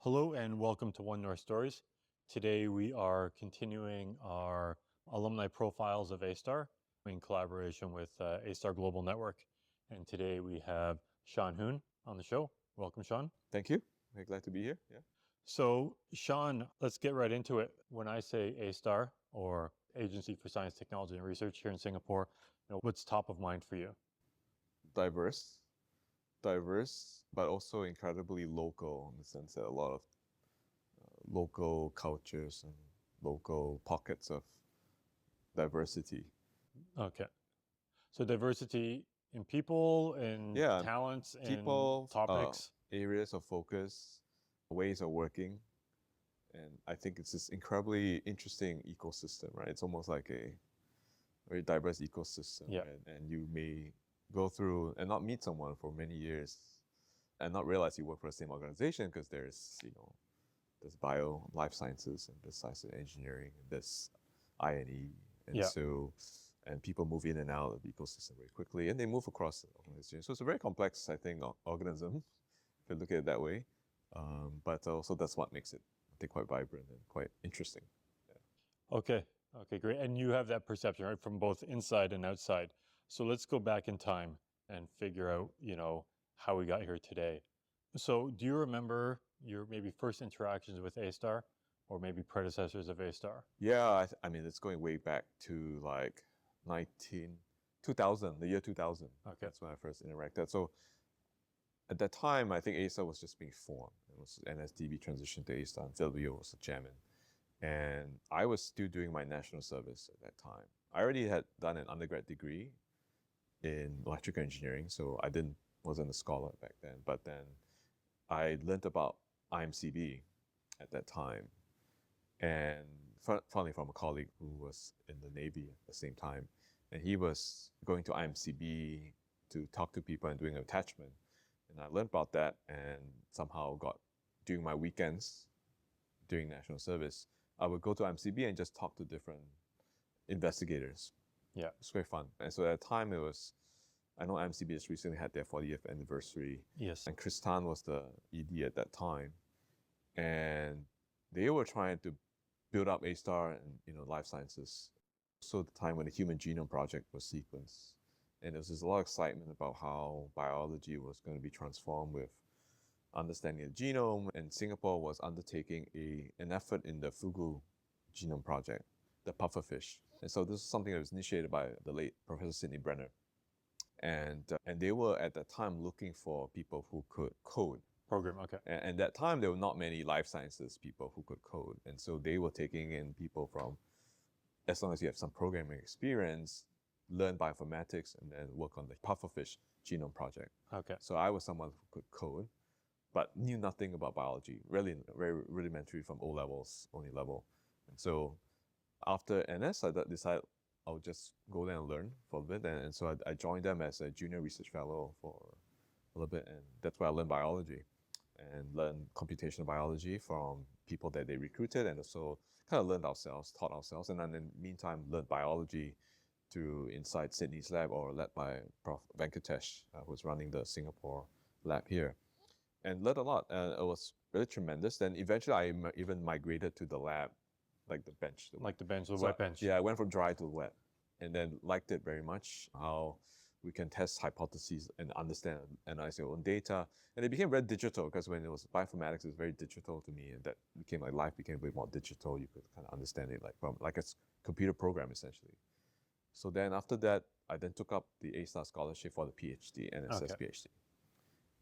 Hello and welcome to One North Stories. Today we are continuing our alumni profiles of A-Star in collaboration with A-Star Global Network. And today we have Shawn Hoon on the show. Welcome, Shawn. Thank you. Very glad to be here. Yeah. So, Shawn, let's get right into it. When I say A-Star, or Agency for Science, Technology and Research here in Singapore, what's top of mind for you? Diverse, but also incredibly local in the sense that a lot of local cultures and local pockets of diversity. Okay. So diversity in people, in Yeah, talents, in people, topics. areas of focus, ways of working. And I think it's this incredibly interesting ecosystem, right? It's almost like a very diverse ecosystem. Yeah. Right? And you may go through and not meet someone for many years and not realize you work for the same organization because there's bio, life sciences, and there's science and engineering, and there's I&E. And Yeah. and people move in and out of the ecosystem very quickly, and they move across the organization. So it's a very complex, I think, organism, if you look at it that way. But also that's what makes it, I think, quite vibrant and quite interesting. Yeah. Okay, great. And you have that perception, right, from both inside and outside. So let's go back in time and figure out, how we got here today. So do you remember your maybe first interactions with A-Star or maybe predecessors of A-Star? Yeah, I mean, it's going way back to like 2000, the year 2000. Okay. That's when I first interacted. So at that time, I think A-Star was just being formed. It was NSDB transitioned to A-Star, and Phil Vio was the chairman. And I was still doing my national service at that time. I already had done an undergrad degree in electrical engineering, so I wasn't a scholar back then. But then I learned about IMCB at that time, and finally from a colleague who was in the Navy at the same time, and he was going to IMCB to talk to people and doing an attachment. And I learned about that and somehow got, during my weekends, during national service, I would go to IMCB and just talk to different investigators. Yeah. It's very fun. And so at the time I know IMCB has recently had their 40th anniversary. Yes. And Chris Tan was the ED at that time. And they were trying to build up A-Star and life sciences. So the time when the Human Genome Project was sequenced. And there was just a lot of excitement about how biology was going to be transformed with understanding the genome. And Singapore was undertaking an effort in the Fugu Genome Project, the pufferfish. And so this is something that was initiated by the late Professor Sidney Brenner. And they were at that time looking for people who could code. Program, okay. And at that time, there were not many life sciences people who could code. And so they were taking in people from, as long as you have some programming experience, learn bioinformatics, and then work on the pufferfish genome project. Okay. So I was someone who could code, but knew nothing about biology, really very rudimentary from O levels, only level. And so after NS, I decided I would just go there and learn for a bit. And so I joined them as a junior research fellow for a little bit. And that's where I learned biology and learned computational biology from people that they recruited, and also kind of taught ourselves. And then in the meantime, learned biology through inside Sydney's lab, or led by Prof. Venkatesh, who's running the Singapore lab here. And learned a lot. It was really tremendous. Then eventually I even migrated to the lab, like the bench. The wet bench. Yeah, I went from dry to wet, and then liked it very much, how we can test hypotheses and understand and analyze your own data. And it became very digital, because when it was bioinformatics, it was very digital to me, and that became like life became a bit more digital. You could kind of understand it like from like a computer program essentially. So then after that, I then took up the A-Star scholarship for the PhD, NSS Okay. PhD.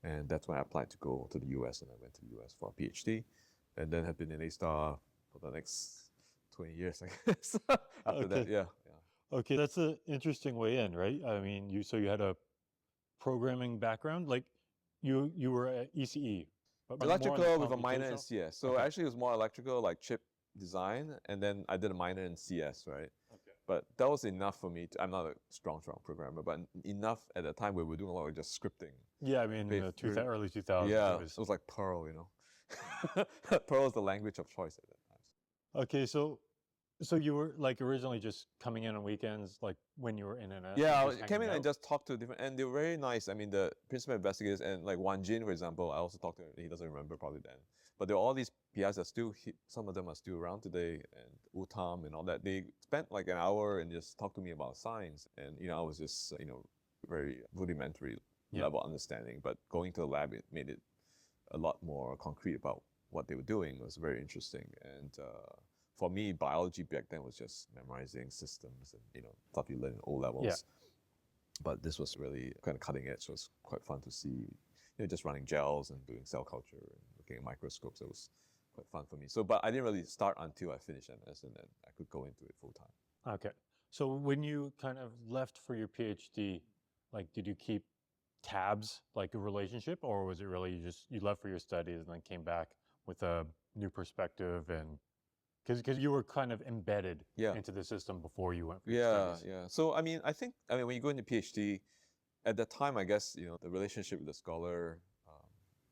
And that's when I applied to go to the US, and I went to the US for a PhD, and then have been in A-Star for the next 20 years, I guess. After that, yeah. Okay, that's an interesting way in, right? I mean, you had a programming background, like you were at ECE, but more on the Electrical with a minor in computational? CS. So Okay. actually it was more electrical, like chip design, and then I did a minor in CS, right? Okay. But that was enough for me. I'm not a strong programmer, but enough at the time where we were doing a lot of just scripting. Yeah, I mean, early 2000s. Yeah, it was like Perl, Perl is the language of choice at that time. Okay, so you were like originally just coming in on weekends, like when you were in and out? Yeah, just I came in hanging and out? just talked to different, and they were very nice. I mean, the principal investigators, and like Wan Jin, for example, I also talked to him. He doesn't remember probably then, But there are all these PIs that still, some of them are still around today, and Utam and all that. They spent like an hour and just talked to me about science. And, I was just, very rudimentary level understanding. But going to the lab, it made it a lot more concrete about what they were doing. It was very interesting. And for me, biology back then was just memorizing systems and, stuff you learn in O levels. Yeah. But this was really kind of cutting edge. So it was quite fun to see, just running gels and doing cell culture and looking at microscopes. It was quite fun for me. So, but I didn't really start until I finished MS, and then I could go into it full time. Okay. So when you kind of left for your PhD, like, did you keep tabs, like a relationship, or was it really you left for your studies and then came back with a new perspective? And because you were kind of embedded into the system before you went for your studies. Yeah. So, I think when you go into PhD, at that time, I guess, the relationship with the scholar,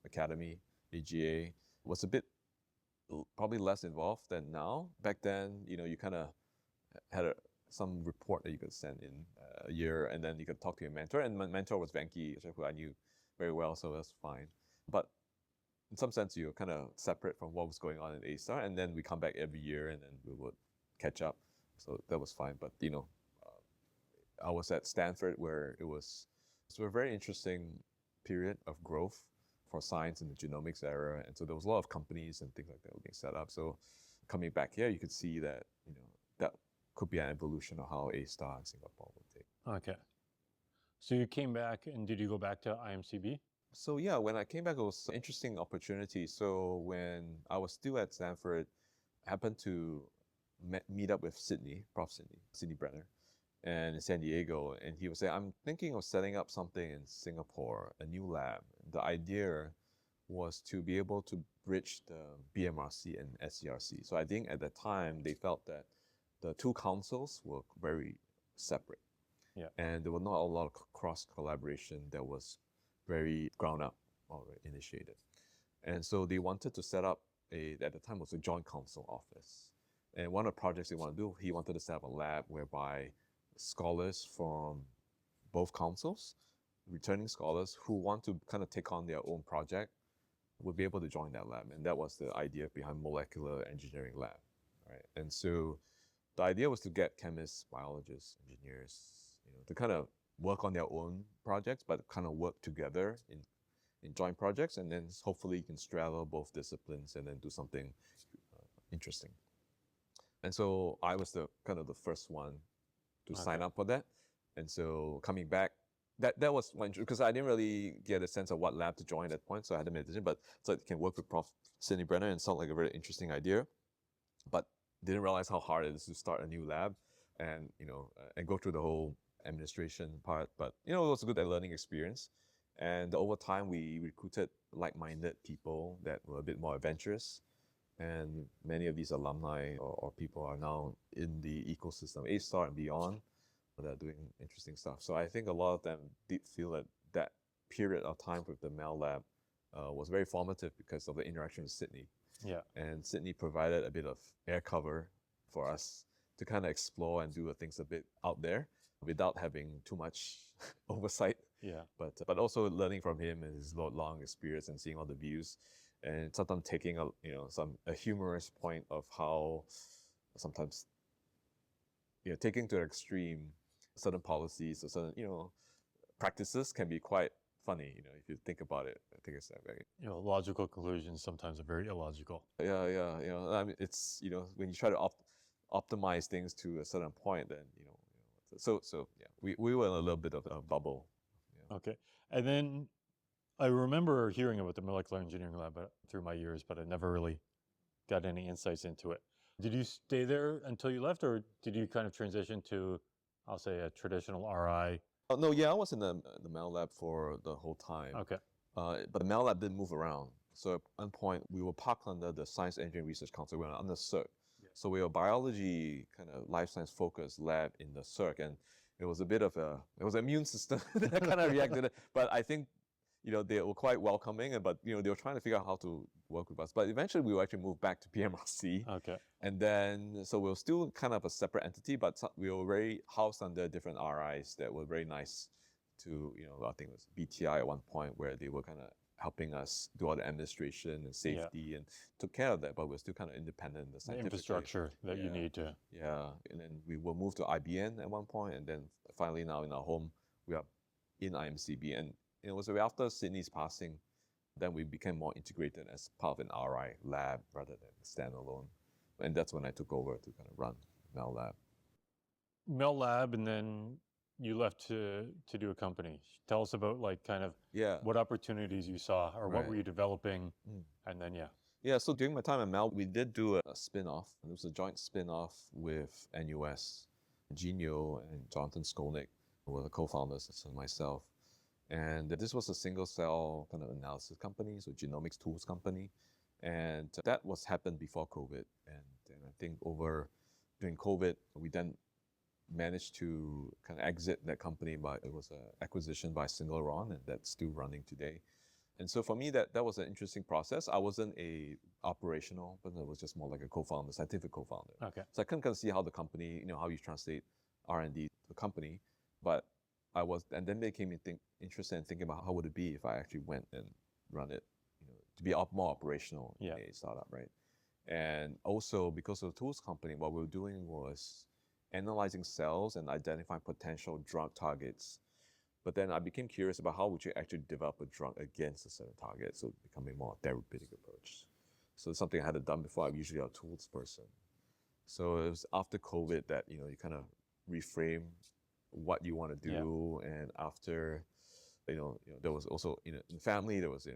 academy, AGA, was a bit probably less involved than now. Back then, you kind of had some report that you could send in a year, and then you could talk to your mentor. And my mentor was Venki, who I knew very well, so that's fine. But in some sense, you're kind of separate from what was going on in A-Star, and then we come back every year, and then we would catch up. So that was fine. But I was at Stanford, where it was a very interesting period of growth for science in the genomics era, and so there was a lot of companies and things like that were being set up. So coming back here, you could see that that could be an evolution of how A-Star in Singapore would take. Okay. So you came back, and did you go back to IMCB? So yeah, when I came back, it was an interesting opportunity. So when I was still at Stanford, I happened to meet up with Prof. Sydney Brenner, and in San Diego, and he was saying, I'm thinking of setting up something in Singapore, a new lab. The idea was to be able to bridge the BMRC and SCRC. So I think at that time, they felt that the two councils were very separate. Yeah. And there was not a lot of cross collaboration that was very ground up or initiated. And so they wanted to set up at the time was a joint council office. And one of the projects they want to do, he wanted to set up a lab whereby scholars from both councils, returning scholars who want to kind of take on their own project, would be able to join that lab. And that was the idea behind molecular engineering lab, right? And so the idea was to get chemists, biologists, engineers, to kind of work on their own projects, but kind of work together in joint projects, and then hopefully you can straddle both disciplines and then do something interesting. And so I was the first one to sign up for that. And so coming back, that was one, because I didn't really get a sense of what lab to join at that point, so I had to make a decision. But so I can work with Prof. Sydney Brenner, and sound like a very interesting idea, but didn't realize how hard it is to start a new lab, and and go through the whole administration part. But it was a good learning experience. And over time, we recruited like-minded people that were a bit more adventurous. And many of these alumni or people are now in the ecosystem, A-Star and beyond, that are doing interesting stuff. So I think a lot of them did feel that period of time with the Mel Lab was very formative because of the interaction with Sydney. Yeah. And Sydney provided a bit of air cover for us to kind of explore and do things a bit out there without having too much oversight. Yeah. But also learning from him and his long experience and seeing all the views, and sometimes taking a humorous point of how sometimes taking to an extreme certain policies or certain practices can be quite funny if you think about it. I think it's that way. Logical conclusions sometimes are very illogical. Yeah. I mean, it's when you try to optimize things to a certain point, then so yeah, we were in a little bit of a bubble. Yeah. Okay. And then I remember hearing about the molecular engineering lab through my years, but I never really got any insights into it. Did you stay there until you left, or did you kind of transition to, I'll say, a traditional RI? Oh, no, yeah, I was in the Mel Lab for the whole time. Okay. But the Mel Lab didn't move around. So at one point, we were parked under the Science Engineering Research Council. We were under CERC. Yeah. So we were a biology kind of life science focused lab in the CERC, and it was a bit of it was an immune system that kind of reacted. But I think they were quite welcoming, but they were trying to figure out how to work with us. But eventually, we were actually moved back to PMRC. Okay. And then, so we were still kind of a separate entity, but we were very housed under different RIs that were very nice to, I think it was BTI at one point, where they were kind of helping us do all the administration and safety and took care of that, but we're still kind of independent in the The scientific infrastructure that you Yeah. need to. Yeah, and then we were moved to IBN at one point, and then finally now in our home, we are in IMCB. And it was after Sydney's passing, then we became more integrated as part of an RI lab rather than standalone. And that's when I took over to kind of run Mel Lab. Mel Lab, and then you left to do a company. Tell us about like kind of Yeah. what opportunities you saw or what Right. were you developing, Mm. and then Yeah, so during my time at Mel, we did do a spin-off. It was a joint spin-off with NUS. Genio and Jonathan Skolnick were the co-founders, and myself. And this was a single-cell kind of analysis company, so genomics tools company. And that was happened before COVID. And I think during COVID, we then managed to kind of exit that company, but it was an acquisition by Singleron, and that's still running today. And so for me, that was an interesting process. I wasn't a operational, but I was just more like a co-founder, scientific co-founder. Okay. So I couldn't kind of see how the company, how you translate R&D to a company. But and then they came in interested in thinking about how would it be if I actually went and run it, to be more operational in a startup, right? And also because of the tools company, what we were doing was analyzing cells and identifying potential drug targets. But then I became curious about how would you actually develop a drug against a certain target, so becoming more therapeutic approach. So it's something I hadn't done before. I'm usually a tools person. So it was after COVID that you kind of reframe what you want to do, and after there was also in family there was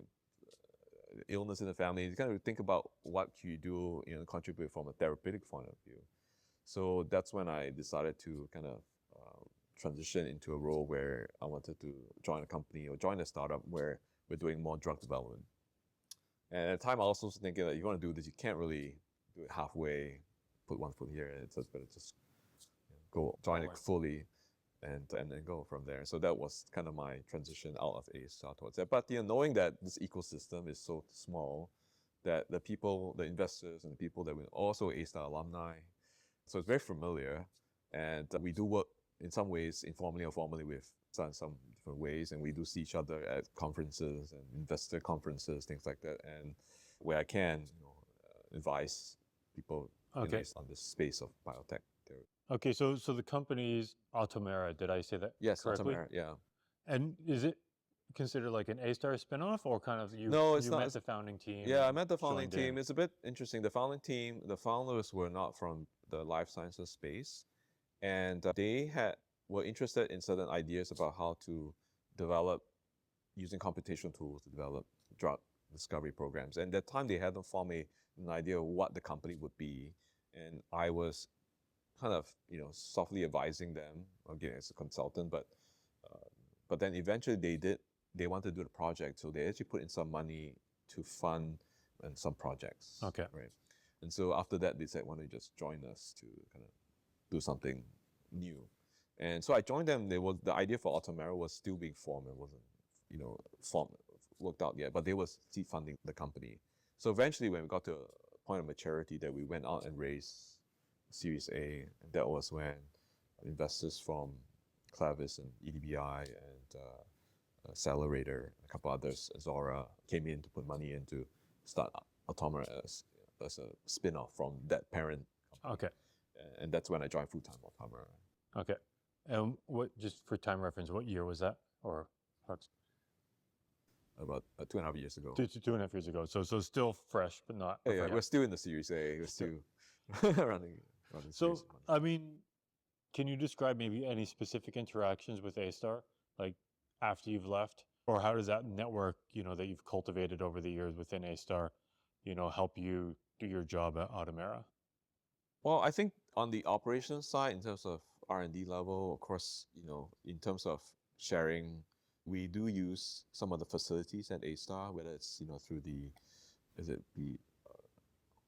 illness in the family. You kind of think about what can you do, contribute from a therapeutic point of view. So that's when I decided to kind of transition into a role where I wanted to join a company or join a startup where we're doing more drug development. And at the time, I also was thinking that you want to do this, you can't really do it halfway, put one foot here, and it's better just go join it fully and then go from there. So that was kind of my transition out of A-Star towards that. But knowing that this ecosystem is so small, that the people, the investors and the people that were also A-Star alumni, so it's very familiar. And we do work in some ways, informally or formally, with some different ways. And we do see each other at conferences and investor conferences, things like that. And where I can, advise people on this space of biotech. Okay, so the company's Automera, did I say that correctly? Yes, Automera, yeah. And is it considered like an A-Star spinoff, or kind of you met the founding team? Yeah, I met the founding team. It's a bit interesting. The founding team, the founders were not from the life sciences space, and they were interested in certain ideas about how to develop using computational tools to develop drug discovery programs. And at that time, they hadn't formed an idea of what the company would be, and I was kind of softly advising them again as a consultant, but then eventually they wanted to do the project, so they actually put in some money to fund and some projects. Okay. Right. And so after that, they said, why don't you just join us to kind of do something new? And so I joined them. The idea for Automera was still being formed. It wasn't, worked out yet, but they were seed funding the company. So eventually when we got to a point of maturity that we went out and raised Series A, and that was when investors from Clavis and EDBI and Accelerator, a couple others, Zora, came in to put money in to start Automera as a spin-off from that parent company. Okay. And that's when I joined full-time Automera. Okay. And just for time reference, what year was that? Or about 2.5 years ago. 2.5 years ago. So still fresh, but not. Yeah, we're still in the Series A. We're still running. So, I mean, can you describe maybe any specific interactions with A-Star, like after you've left? Or how does that network, that you've cultivated over the years within A-Star, help you do your job at Automera? Well, I think on the operations side, in terms of R&D level, of course, in terms of sharing, we do use some of the facilities at A-Star, whether it's, through the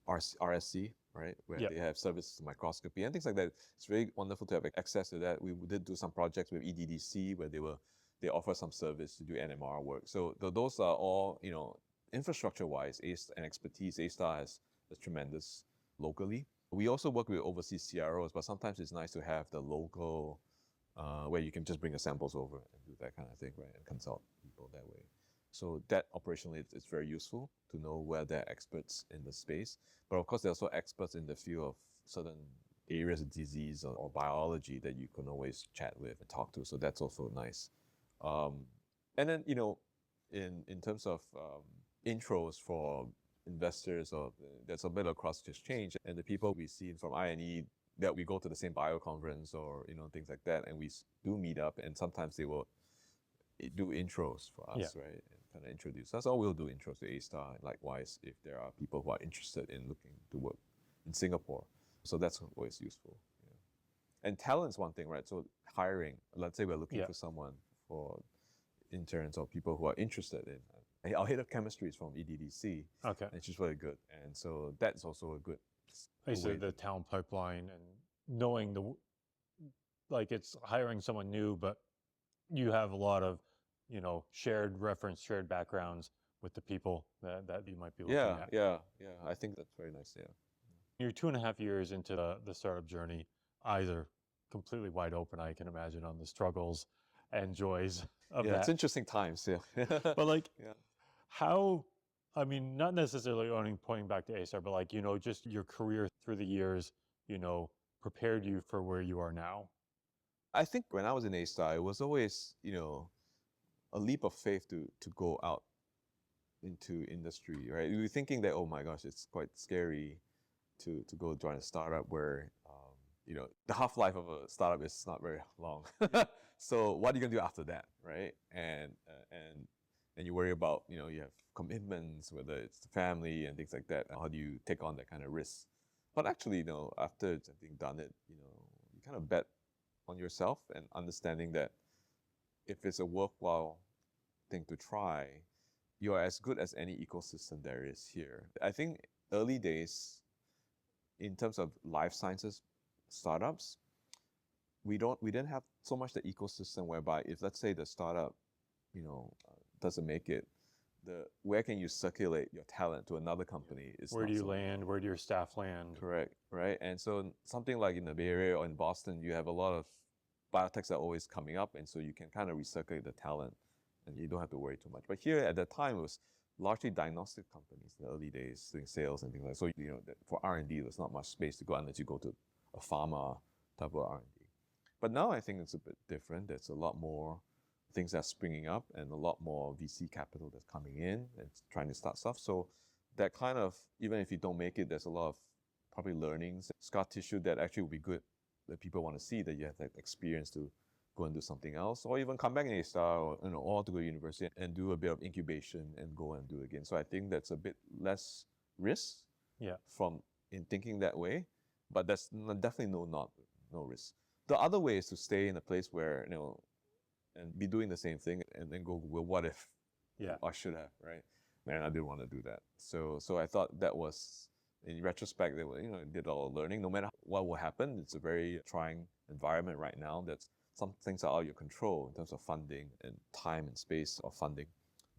RSC, right, where they have services to microscopy and things like that. It's very wonderful to have access to that. We did do some projects with EDDC where they offer some service to do NMR work. So those are all, infrastructure-wise, and expertise A-Star has tremendous locally. We also work with overseas CROs, but sometimes it's nice to have the local, where you can just bring the samples over and do that kind of thing, right, and consult people that way. So that operationally, it's very useful to know where they're experts in the space. But of course, they're also experts in the field of certain areas of disease or biology that you can always chat with and talk to. So that's also nice. Um, and then, in terms of intros for investors, or there's a bit of cross exchange, and the people we see from I&E that we go to the same bio conference or things like that, and we do meet up, and sometimes they will do intros for us, right, and kind of introduce us, or we'll do intros to A-Star, and likewise if there are people who are interested in looking to work in Singapore. So that's always useful. And talent's one thing, right? So hiring, let's say we're looking for someone for interns or people who are interested in. Our head of chemistry is from EDDC, Okay. and she's really good. And so that's also a good I way. said the talent pipeline and knowing like it's hiring someone new, but you have a lot of, shared reference, shared backgrounds with the people that you might be looking at. Yeah. I think that's very nice, yeah. You're 2.5 years into the startup journey. Eyes are completely wide open, I can imagine, on the struggles and joys of that. It's interesting times, yeah. But like, how, I mean, not necessarily pointing back to A-Star, but like, just your career through the years, prepared you for where you are now. I think when I was in A-Star, it was always, a leap of faith to go out into industry, right? We were thinking that, oh my gosh, it's quite scary to go join a startup where, the half-life of a startup is not very long. So what are you gonna do after that, right? And you worry about, you have commitments, whether it's the family and things like that. How do you take on that kind of risk? But actually, after having done it, you kind of bet on yourself and understanding that if it's a worthwhile thing to try, you are as good as any ecosystem there is here. I think early days, in terms of life sciences startups, we didn't have so much the ecosystem whereby if, let's say, the startup, doesn't make it, where can you circulate your talent to another company? Where do you land? Where do your staff land? Correct, right? And so something like in the Bay Area or in Boston, you have a lot of biotechs that are always coming up, and so you can kind of recirculate the talent, and you don't have to worry too much. But here at that time, it was largely diagnostic companies in the early days doing sales and things like that. So, for R&D, there's not much space to go unless you go to a pharma type of R&D. But now I think it's a bit different. There's a lot more things that are springing up and a lot more VC capital that's coming in and trying to start stuff. So that kind of, even if you don't make it, there's a lot of probably learnings, scar tissue that actually will be good, that people want to see, that you have that experience to go and do something else, or even come back in A-Star, or or to go to university and do a bit of incubation and go and do it again. So I think that's a bit less risk from in thinking that way, but that's definitely no risk. The other way is to stay in a place where, and be doing the same thing and then go, well, what if I should have, right? And I didn't want to do that. So I thought that was, in retrospect, they were, did a lot of learning. No matter what will happen, it's a very trying environment right now. That's some things are out of your control in terms of funding and time and space of funding.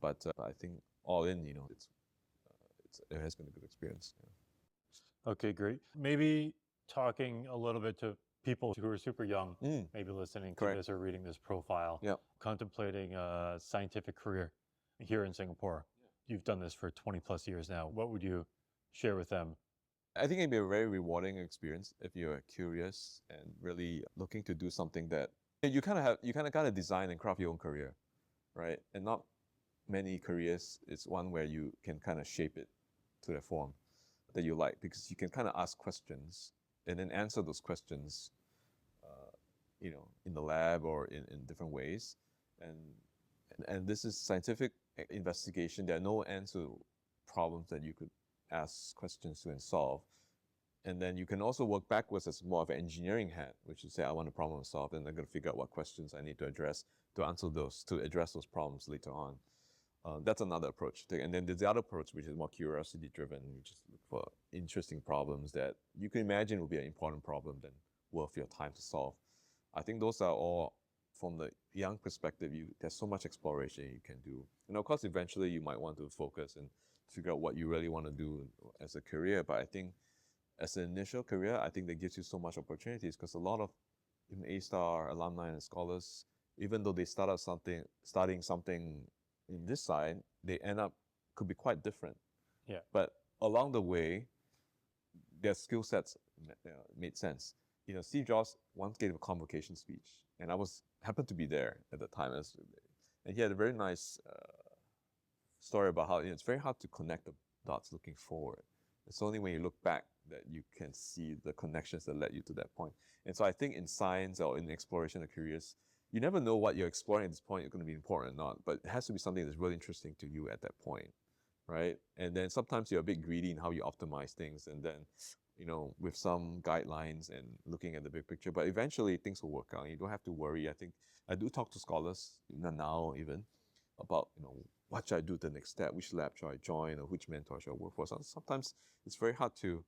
But I think all in, it has been a good experience. Yeah. Okay, great. Maybe talking a little bit to people who are super young, maybe listening to this or reading this profile, contemplating a scientific career here in Singapore. You've done this for 20 plus years now. What would you share with them? I think it'd be a very rewarding experience if you're curious and really looking to do something that you kind of design and craft your own career, right? And not many careers, it's one where you can kind of shape it to the form that you like, because you can kind of ask questions and then answer those questions, in the lab or in different ways. And this is scientific investigation. There are no answer problems that you could ask questions to and solve. And then you can also work backwards as more of an engineering hat, which is say, I want a problem solved, and I'm going to figure out what questions I need to address to answer those, to address those problems later on. That's another approach. And then there's the other approach, which is more curiosity-driven. You just look for interesting problems that you can imagine will be an important problem, then worth your time to solve. I think those are all, from the young perspective, there's so much exploration you can do. And of course, eventually you might want to focus and figure out what you really want to do as a career. But I think as an initial career, I think that gives you so much opportunities, because a lot of even A-Star alumni and scholars, even though they starting something in this side, they end up could be quite different. Yeah. But along the way, their skill sets made sense. Steve Jobs once gave a convocation speech, and happened to be there at the time, and he had a very nice story about how it's very hard to connect the dots looking forward. It's only when you look back that you can see the connections that led you to that point. And so I think in science or in exploration of careers, you never know what you're exploring at this point is going to be important or not, but it has to be something that's really interesting to you at that point, right? And then sometimes you're a bit greedy in how you optimize things, and then, with some guidelines and looking at the big picture, but eventually things will work out. You don't have to worry. I think I do talk to scholars now even about, what should I do the next step? Which lab should I join, or which mentor should I work for? So sometimes it's very hard to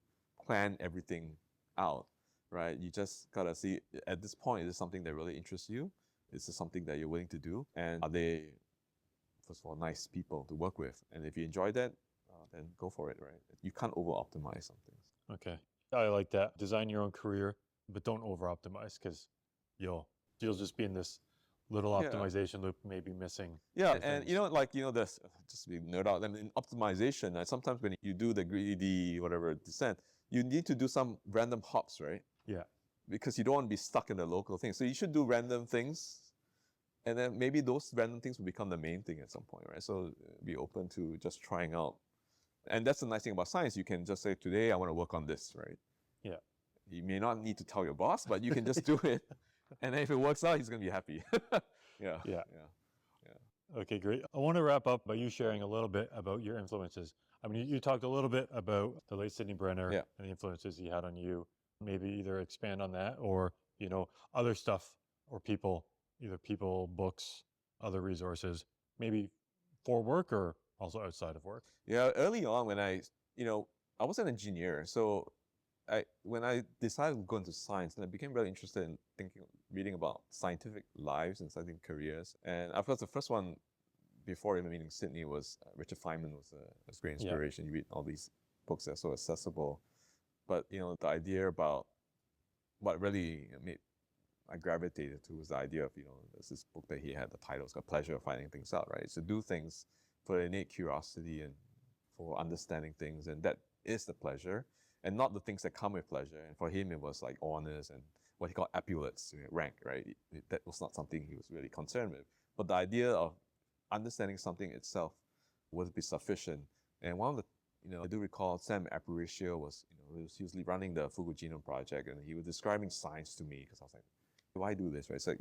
plan everything out, right? You just gotta see at this point, is this something that really interests you? Is this something that you're willing to do? And are they, first of all, nice people to work with? And if you enjoy that, then go for it, right? You can't over-optimize some things. Okay. I like that. Design your own career, but don't over-optimize, because you'll just be in this little optimization loop, maybe missing. Yeah, and there's just to nerd out. I mean, in optimization, sometimes when you do the greedy whatever descent, you need to do some random hops, right? Yeah. Because you don't want to be stuck in the local thing. So you should do random things, and then maybe those random things will become the main thing at some point, right? So be open to just trying out. And that's the nice thing about science. You can just say, today I want to work on this, right? Yeah. You may not need to tell your boss, but you can just do it. And then if it works out, he's going to be happy. Yeah. Okay, great. I want to wrap up by you sharing a little bit about your influences. I mean, you talked a little bit about the late Sidney Brenner and the influences he had on you. Maybe either expand on that, or, other stuff or people, either people, books, other resources, maybe for work or also outside of work. Yeah, early on when I was an engineer. So when I decided to go into science, and I became really interested in reading about scientific lives and scientific careers. And of course, the first one before even meeting Sydney was Richard Feynman was great inspiration. You read all these books that are so accessible. But, the idea about what really I gravitated to was the idea of, there's this book that he had, the title was called Pleasure of Finding Things Out, right? So do things for innate curiosity and for understanding things, and that is the pleasure, and not the things that come with pleasure. And for him, it was like honors and what he called epaulets, rank, right? That was not something he was really concerned with. But the idea of understanding something itself would be sufficient. And one of the, I do recall Sam Aparicio was, he was running the Fugu Genome Project, and he was describing science to me, because I was like, why do this, right? So,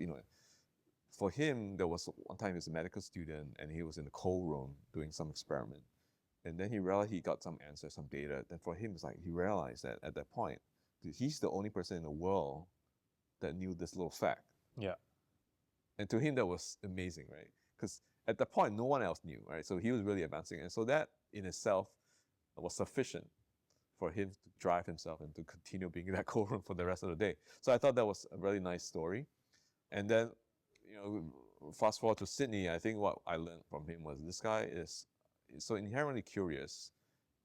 for him, there was one time he was a medical student, and he was in the cold room doing some experiment. And then he realized he got some answers, some data. Then for him, it's like he realized that at that point, he's the only person in the world that knew this little fact. Yeah. And to him, that was amazing, right? Because at that point, no one else knew, right? So he was really advancing. And so that in itself was sufficient for him to drive himself and to continue being in that cold room for the rest of the day. So I thought that was a really nice story. And then, fast forward to Sydney, I think what I learned from him was this guy is so inherently curious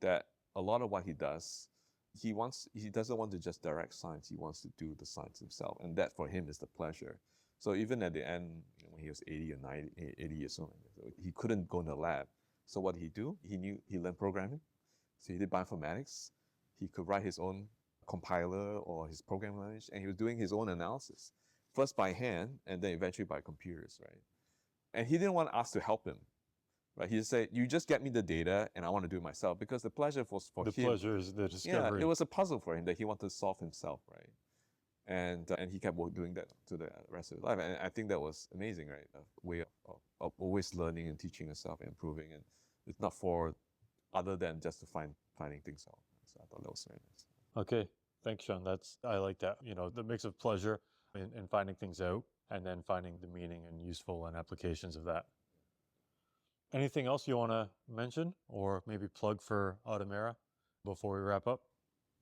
that a lot of what he does, he doesn't want to just direct science, he wants to do the science himself. And that for him is the pleasure. So even at the end, when he was 80 or 90, 80 years old, he couldn't go in the lab. So what did he do? He learned programming. So he did bioinformatics. He could write his own compiler or his programming language, and he was doing his own analysis, first by hand and then eventually by computers, right? And he didn't want us to help him, right? He just said, you just get me the data and I want to do it myself, because the pleasure was for him. The pleasure is the discovery. Yeah, it was a puzzle for him that he wanted to solve himself, right? And he kept doing that to the rest of his life. And I think that was amazing, right? A way of always learning and teaching yourself and improving. And it's not for other than just to finding things out. So I thought that was very nice. Okay, thanks, Shawn. I like that. The mix of pleasure in finding things out, and then finding the meaning and useful and applications of that. Anything else you want to mention, or maybe plug for Automera before we wrap up?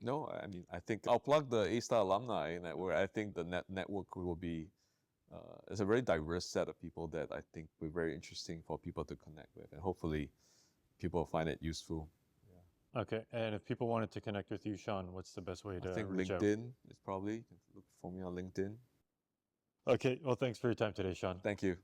No, I mean, I think I'll plug the A-Star Alumni Network. I think the network will be, it's a very diverse set of people that I think will be very interesting for people to connect with. And hopefully people find it useful. Yeah. Okay, and if people wanted to connect with you, Shawn, what's the best way to I think reach out? LinkedIn is probably, look for me on LinkedIn. Okay, well, thanks for your time today, Shawn. Thank you.